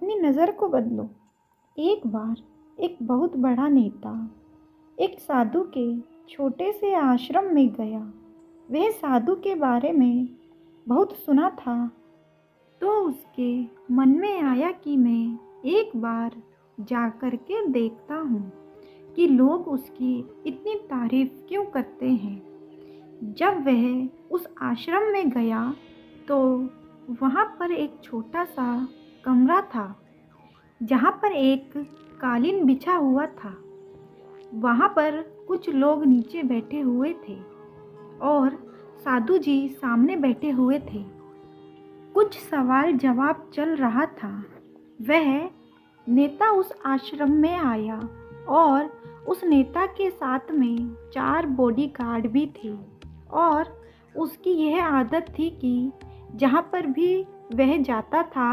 अपनी नज़र को बदलो। एक बार एक बहुत बड़ा नेता एक साधु के छोटे से आश्रम में गया। वह साधु के बारे में बहुत सुना था, तो उसके मन में आया कि मैं एक बार जा कर के देखता हूँ कि लोग उसकी इतनी तारीफ क्यों करते हैं। जब वह उस आश्रम में गया तो वहाँ पर एक छोटा सा कमरा था, जहाँ पर एक कालीन बिछा हुआ था। वहाँ पर कुछ लोग नीचे बैठे हुए थे और साधु जी सामने बैठे हुए थे। कुछ सवाल जवाब चल रहा था। वह नेता उस आश्रम में आया और उस नेता के साथ में 4 बॉडीगार्ड भी थे और उसकी यह आदत थी कि जहाँ पर भी वह जाता था,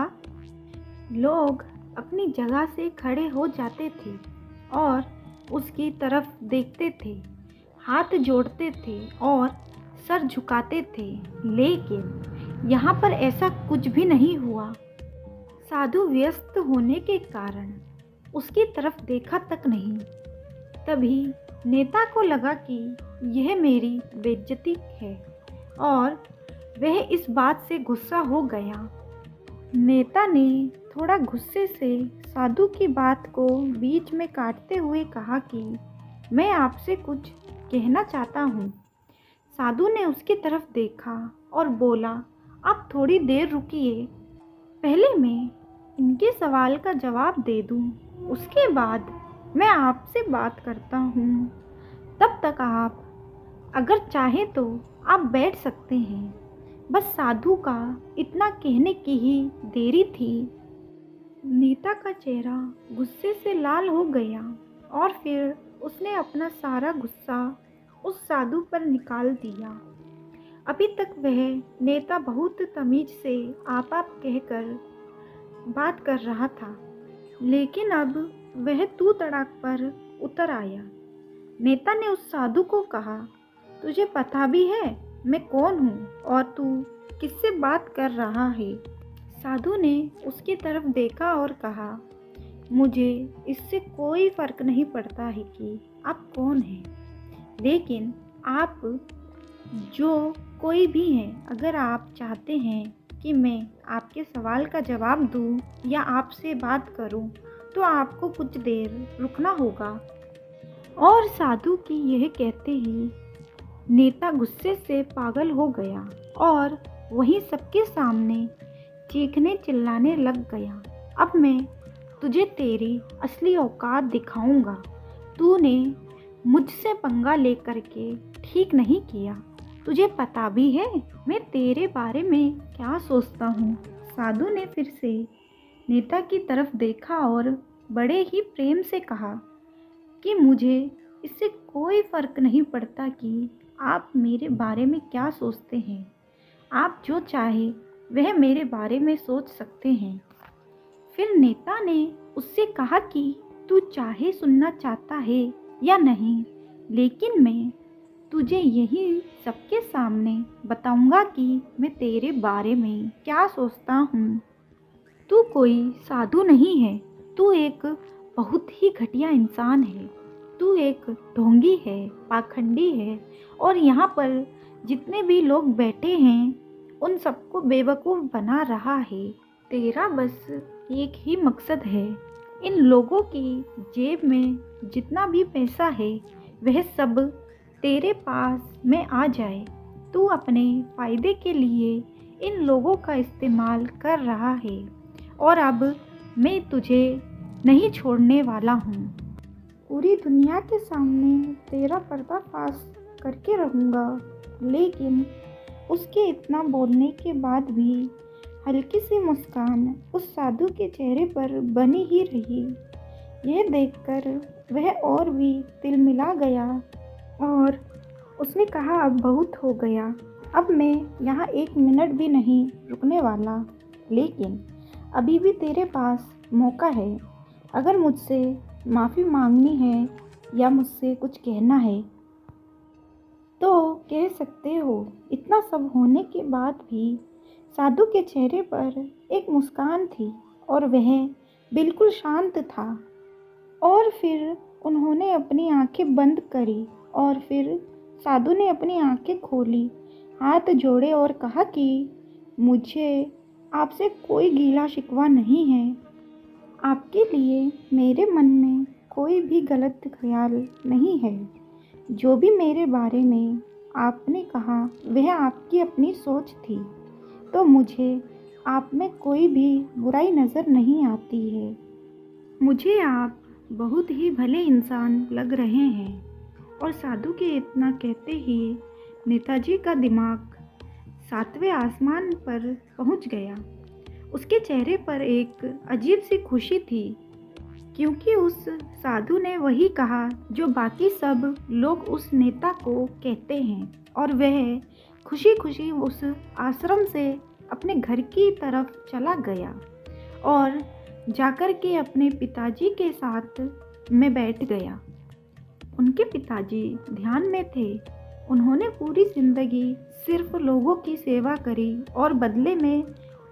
लोग अपनी जगह से खड़े हो जाते थे और उसकी तरफ देखते थे, हाथ जोड़ते थे और सर झुकाते थे। लेकिन यहाँ पर ऐसा कुछ भी नहीं हुआ। साधु व्यस्त होने के कारण उसकी तरफ देखा तक नहीं। तभी नेता को लगा कि यह मेरी बेइज्जती है और वह इस बात से गुस्सा हो गया। नेता ने थोड़ा गुस्से से साधु की बात को बीच में काटते हुए कहा कि मैं आपसे कुछ कहना चाहता हूँ। साधु ने उसकी तरफ देखा और बोला, आप थोड़ी देर रुकिए, पहले मैं इनके सवाल का जवाब दे दूँ, उसके बाद मैं आपसे बात करता हूँ। तब तक आप अगर चाहें तो आप बैठ सकते हैं। बस साधु का इतना कहने की ही देरी थी। नेता का चेहरा गुस्से से लाल हो गया और फिर उसने अपना सारा गुस्सा उस साधु पर निकाल दिया। अभी तक वह नेता बहुत तमीज से आप कहकर बात कर रहा था, लेकिन अब वह तू तड़ाक पर उतर आया। नेता ने उस साधु को कहा, तुझे पता भी है मैं कौन हूँ और तू किससे बात कर रहा है? साधु ने उसकी तरफ देखा और कहा, मुझे इससे कोई फ़र्क नहीं पड़ता है कि आप कौन हैं, लेकिन आप जो कोई भी हैं, अगर आप चाहते हैं कि मैं आपके सवाल का जवाब दूं या आपसे बात करूं, तो आपको कुछ देर रुकना होगा। और साधु की यह कहते ही नेता गुस्से से पागल हो गया और वहीं सबके सामने चीखने चिल्लाने लग गया, अब मैं तुझे तेरी असली औकात दिखाऊंगा। तूने मुझसे पंगा लेकर के ठीक नहीं किया। तुझे पता भी है मैं तेरे बारे में क्या सोचता हूँ। साधु ने फिर से नेता की तरफ देखा और बड़े ही प्रेम से कहा कि मुझे इससे कोई फ़र्क नहीं पड़ता कि आप मेरे बारे में क्या सोचते हैं। आप जो चाहे वह मेरे बारे में सोच सकते हैं। फिर नेता ने उससे कहा कि तू चाहे सुनना चाहता है या नहीं, लेकिन मैं तुझे यही सबके सामने बताऊंगा कि मैं तेरे बारे में क्या सोचता हूँ। तू कोई साधु नहीं है, तू एक बहुत ही घटिया इंसान है। तू एक ढोंगी है, पाखंडी है और यहाँ पर जितने भी लोग बैठे हैं उन सबको बेवकूफ़ बना रहा है। तेरा बस एक ही मकसद है, इन लोगों की जेब में जितना भी पैसा है वह सब तेरे पास में आ जाए। तू अपने फ़ायदे के लिए इन लोगों का इस्तेमाल कर रहा है और अब मैं तुझे नहीं छोड़ने वाला हूँ। पूरी दुनिया के सामने तेरा पर्दाफाश करके रहूँगा। लेकिन उसके इतना बोलने के बाद भी हल्की सी मुस्कान उस साधु के चेहरे पर बनी ही रही। यह देखकर वह और भी तिलमिला गया और उसने कहा, अब बहुत हो गया, अब मैं यहाँ 1 मिनट भी नहीं रुकने वाला। लेकिन अभी भी तेरे पास मौका है। अगर मुझसे माफ़ी मांगनी है या मुझसे कुछ कहना है तो कह सकते हो। इतना सब होने के बाद भी साधु के चेहरे पर एक मुस्कान थी और वह बिल्कुल शांत था। और फिर उन्होंने अपनी आंखें बंद करी और फिर साधु ने अपनी आंखें खोली, हाथ जोड़े और कहा कि मुझे आपसे कोई गीला शिकवा नहीं है। आपके लिए मेरे मन में कोई भी गलत ख्याल नहीं है। जो भी मेरे बारे में आपने कहा वह आपकी अपनी सोच थी, तो मुझे आप में कोई भी बुराई नज़र नहीं आती है। मुझे आप बहुत ही भले इंसान लग रहे हैं। और साधु के इतना कहते ही नेताजी का दिमाग 7वें आसमान पर पहुंच गया। उसके चेहरे पर एक अजीब सी खुशी थी, क्योंकि उस साधु ने वही कहा जो बाकी सब लोग उस नेता को कहते हैं। और वह खुशी खुशी उस आश्रम से अपने घर की तरफ चला गया और जाकर के अपने पिताजी के साथ में बैठ गया। उनके पिताजी ध्यान में थे। उन्होंने पूरी ज़िंदगी सिर्फ लोगों की सेवा करी और बदले में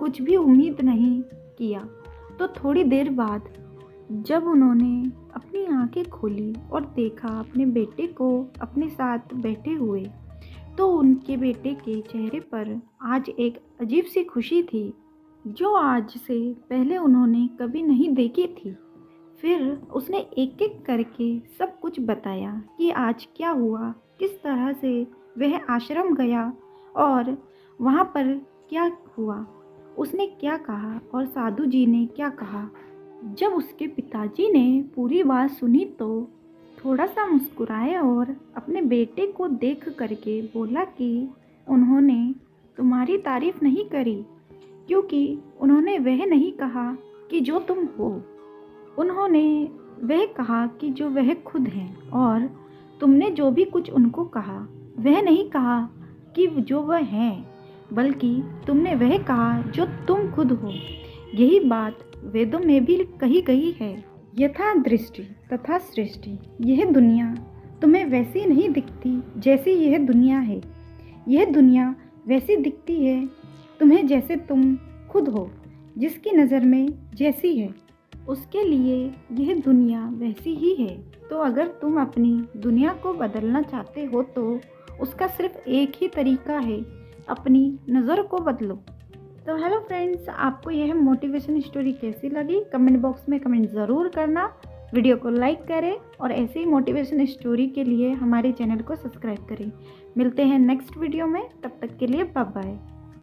कुछ भी उम्मीद नहीं किया। तो थोड़ी देर बाद जब उन्होंने अपनी आंखें खोली और देखा अपने बेटे को अपने साथ बैठे हुए, तो उनके बेटे के चेहरे पर आज एक अजीब सी खुशी थी, जो आज से पहले उन्होंने कभी नहीं देखी थी। फिर उसने एक एक करके सब कुछ बताया कि आज क्या हुआ, किस तरह से वह आश्रम गया और वहाँ पर क्या हुआ, उसने क्या कहा और साधु जी ने क्या कहा। जब उसके पिताजी ने पूरी बात सुनी तो थोड़ा सा मुस्कुराया और अपने बेटे को देख करके बोला कि उन्होंने तुम्हारी तारीफ नहीं करी, क्योंकि उन्होंने वह नहीं कहा कि जो तुम हो, उन्होंने वह कहा कि जो वह खुद हैं। और तुमने जो भी कुछ उनको कहा वह नहीं कहा कि जो वह हैं, बल्कि तुमने वह कहा जो तुम खुद हो। यही बात वेदों में भी कही गई है, यथा दृष्टि तथा सृष्टि। यह दुनिया तुम्हें वैसी नहीं दिखती जैसी यह दुनिया है। यह दुनिया वैसी दिखती है तुम्हें जैसे तुम खुद हो, जिसकी नज़र में जैसी है उसके लिए यह दुनिया वैसी ही है। तो अगर तुम अपनी दुनिया को बदलना चाहते हो तो उसका सिर्फ एक ही तरीका है, अपनी नज़र को बदलो। तो हेलो फ्रेंड्स, आपको यह मोटिवेशन स्टोरी कैसी लगी कमेंट बॉक्स में कमेंट ज़रूर करना। वीडियो को लाइक करें और ऐसे ही मोटिवेशन स्टोरी के लिए हमारे चैनल को सब्सक्राइब करें। मिलते हैं नेक्स्ट वीडियो में, तब तक के लिए बाय बाय।